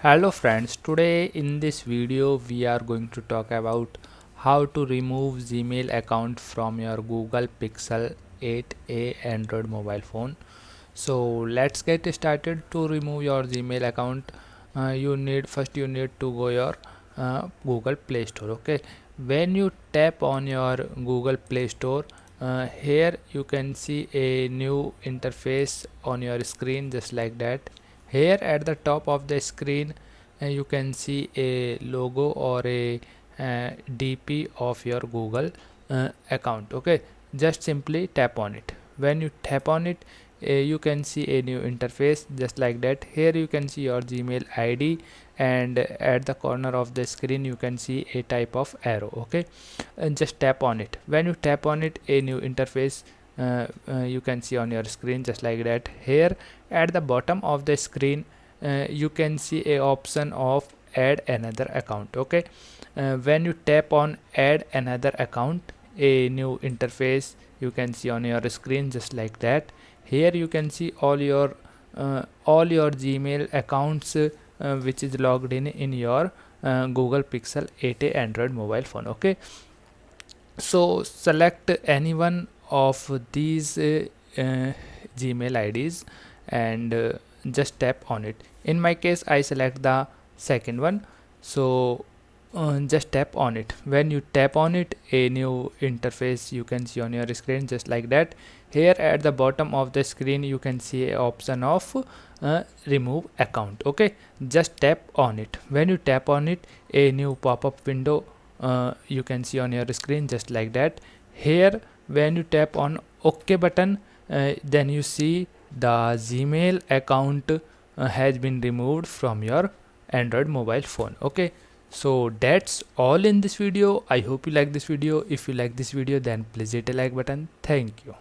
Hello friends, today in this video we are going to talk about how to remove Gmail account from your Google Pixel 8a Android mobile phone. So let's get started. To remove your Gmail account, you need to go your Google Play Store. Okay, when you tap on your Google Play Store, here you can see a new interface on your screen just like that. Here at the top of the screen you can see a logo or a DP of your Google account. Okay, just simply tap on it. When you tap on it, you can see a new interface just like that. Here you can see your Gmail ID, and at the corner of the screen you can see a type of arrow. Okay, and just tap on it. When you tap on it, a new interface you can see on your screen just like that. Here at the bottom of the screen you can see a option of add another account. Okay, when you tap on add another account, a new interface you can see on your screen just like that. Here you can see all your Gmail accounts which is logged in your Google Pixel 8a Android mobile phone. Okay, so select any one of these Gmail IDs and just tap on it. In my case I select the second one, so just tap on it. When you tap on it, a new interface you can see on your screen just like that. Here at the bottom of the screen you can see a option of remove account. Okay, just tap on it. When you tap on it, a new pop-up window you can see on your screen just like that. Here when you tap on OK button, then you see the Gmail account has been removed from your Android mobile phone. Okay, so that's all in this video. I hope you like this video. If you like this video, then please hit a like button. Thank you.